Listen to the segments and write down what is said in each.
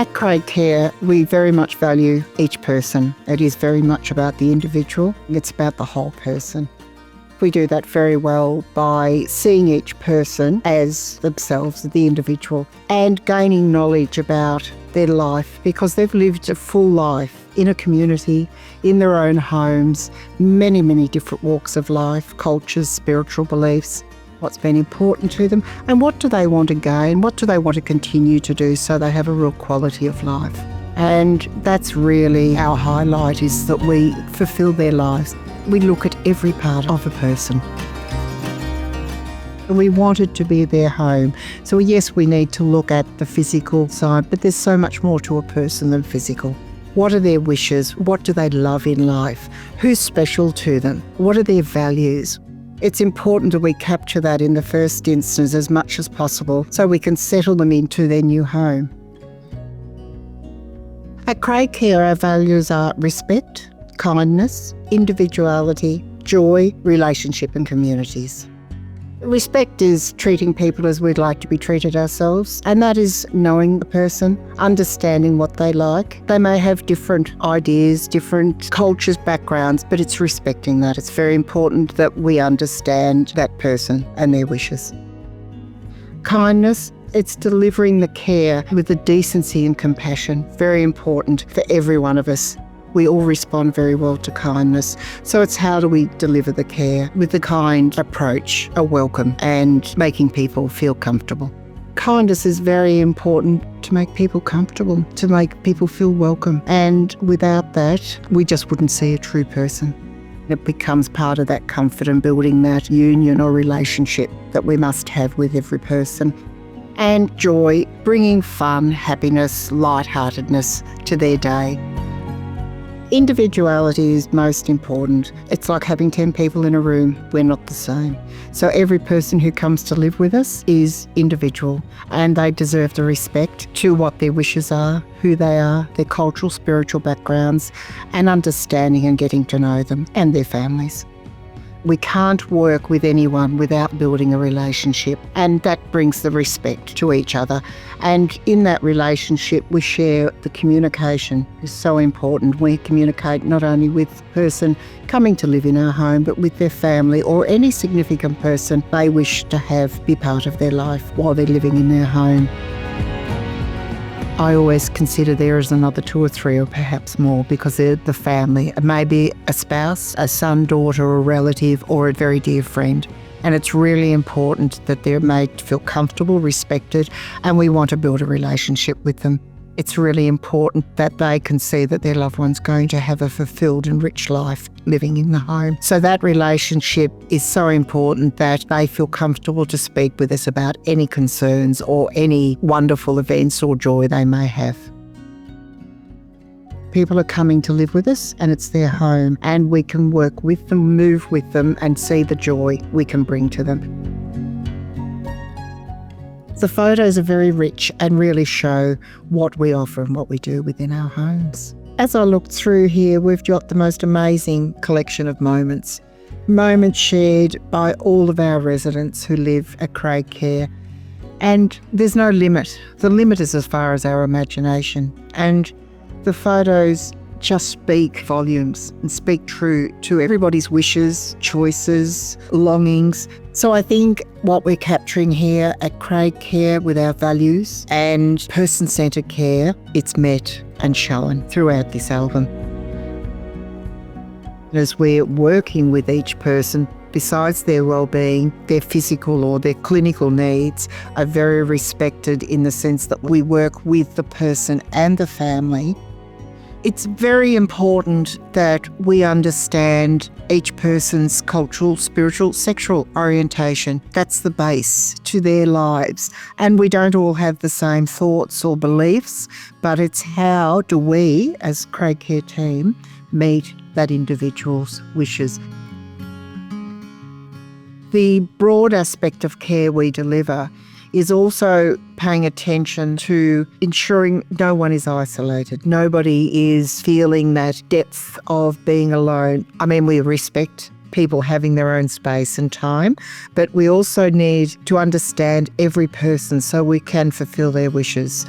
At CraigCare, we very much value each person. It is very much about the individual. It's about the whole person. We do that very well by seeing each person as themselves, the individual, and gaining knowledge about their life because they've lived a full life in a community, in their own homes, many, many different walks of life, cultures, spiritual beliefs, what's been important to them, and what do they want to gain, what do they want to continue to do so they have a real quality of life. And that's really our highlight, is that we fulfil their lives. We look at every part of a person. We want it to be their home. So yes, we need to look at the physical side, but there's so much more to a person than physical. What are their wishes? What do they love in life? Who's special to them? What are their values? It's important that we capture that in the first instance as much as possible so we can settle them into their new home. At CraigCare, our values are respect, kindness, individuality, joy, relationship and communities. Respect is treating people as we'd like to be treated ourselves, and that is knowing the person, understanding what they like. They may have different ideas, different cultures, backgrounds, but it's respecting that. It's very important that we understand that person and their wishes. Kindness, it's delivering the care with the decency and compassion. Very important for every one of us. We all respond very well to kindness. So it's how do we deliver the care with the kind approach, a welcome, and making people feel comfortable. Kindness is very important to make people comfortable, to make people feel welcome. And without that, we just wouldn't see a true person. It becomes part of that comfort and building that union or relationship that we must have with every person. And joy, bringing fun, happiness, lightheartedness to their day. Individuality is most important. It's like having 10 people in a room. We're not the same. So every person who comes to live with us is individual, and they deserve the respect to what their wishes are, who they are, their cultural, spiritual backgrounds, and understanding and getting to know them and their families. We can't work with anyone without building a relationship, and that brings the respect to each other. And in that relationship, we share the communication is so important. We communicate not only with the person coming to live in our home, but with their family or any significant person they wish to have be part of their life while they're living in their home. I always consider there is another 2 or 3 or perhaps more because they're the family. It may be a spouse, a son, daughter, or a relative, or a very dear friend. And it's really important that they're made to feel comfortable, respected, and we want to build a relationship with them. It's really important that they can see that their loved one's going to have a fulfilled and rich life living in the home. So that relationship is so important that they feel comfortable to speak with us about any concerns or any wonderful events or joy they may have. People are coming to live with us and it's their home, and we can work with them, move with them, and see the joy we can bring to them. The photos are very rich and really show what we offer and what we do within our homes. As I looked through here, we've got the most amazing collection of moments. Moments shared by all of our residents who live at CraigCare. And there's no limit. The limit is as far as our imagination. And the photos just speak volumes and speak true to everybody's wishes, choices, longings. So I think what we're capturing here at CraigCare with our values and person-centred care, it's met and shown throughout this album. As we're working with each person, besides their well-being, their physical or their clinical needs are very respected in the sense that we work with the person and the family. It's very important that we understand each person's cultural, spiritual, sexual orientation. That's the base to their lives. And we don't all have the same thoughts or beliefs, but it's how do we, as CraigCare team, meet that individual's wishes. The broad aspect of care we deliver is also paying attention to ensuring no one is isolated. Nobody is feeling that depth of being alone. I mean, we respect people having their own space and time, but we also need to understand every person so we can fulfill their wishes.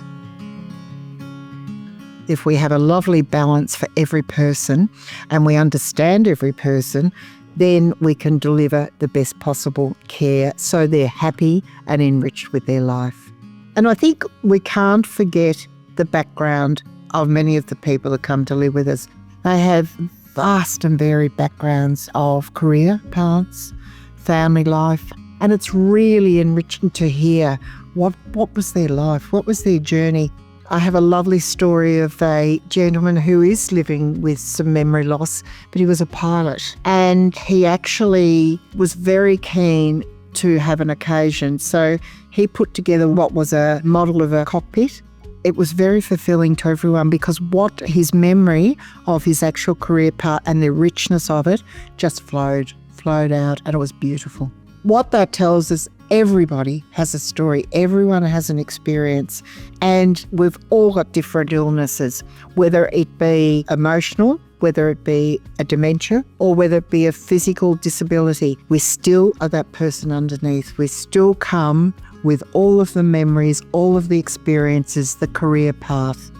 If we have a lovely balance for every person and we understand every person, then we can deliver the best possible care so they're happy and enriched with their life. And I think we can't forget the background of many of the people that come to live with us. They have vast and varied backgrounds of career paths, family life, and it's really enriching to hear what was their life, what was their journey. I have a lovely story of a gentleman who is living with some memory loss, but he was a pilot and he actually was very keen to have an occasion. So he put together what was a model of a cockpit. It was very fulfilling to everyone because what his memory of his actual career part and the richness of it just flowed out, and it was beautiful. What that tells us, everybody has a story, everyone has an experience, and we've all got different illnesses, whether it be emotional, whether it be a dementia, or whether it be a physical disability. We still are that person underneath. We still come with all of the memories, all of the experiences, the career path.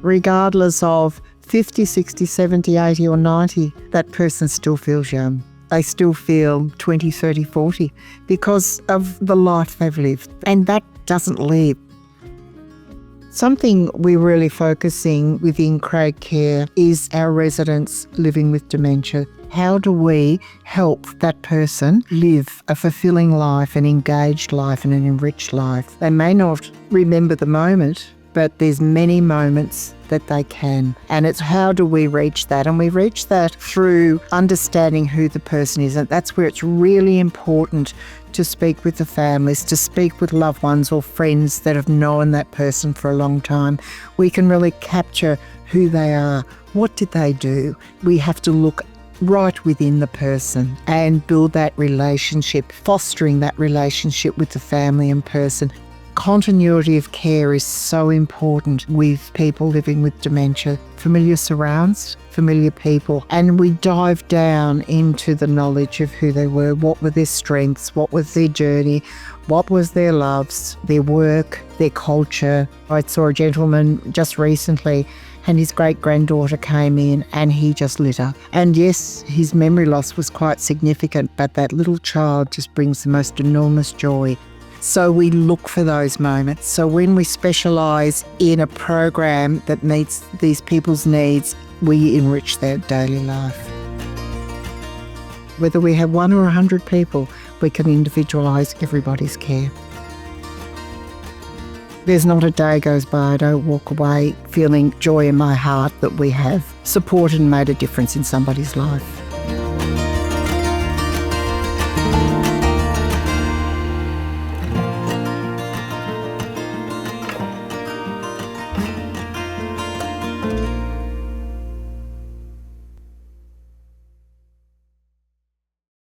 Regardless of 50, 60, 70, 80 or 90, that person still feels young. They still feel 20, 30, 40 because of the life they've lived, and that doesn't leave. Something we're really focusing within CraigCare is our residents living with dementia. How do we help that person live a fulfilling life, an engaged life and an enriched life? They may not remember the moment, but there's many moments that they can. And it's how do we reach that? And we reach that through understanding who the person is. And that's where it's really important to speak with the families, to speak with loved ones or friends that have known that person for a long time. We can really capture who they are. What did they do? We have to look right within the person and build that relationship, fostering that relationship with the family and person. Continuity of care is so important with people living with dementia. Familiar surrounds, familiar people, and we dive down into the knowledge of who they were, what were their strengths, what was their journey, what was their loves, their work, their culture. I saw a gentleman just recently and his great-granddaughter came in and he just lit up. And yes, his memory loss was quite significant, but that little child just brings the most enormous joy. So we look for those moments. So when we specialise in a program that meets these people's needs, we enrich their daily life. Whether we have 1 or 100 people, we can individualise everybody's care. There's not a day goes by I don't walk away feeling joy in my heart that we have supported and made a difference in somebody's life.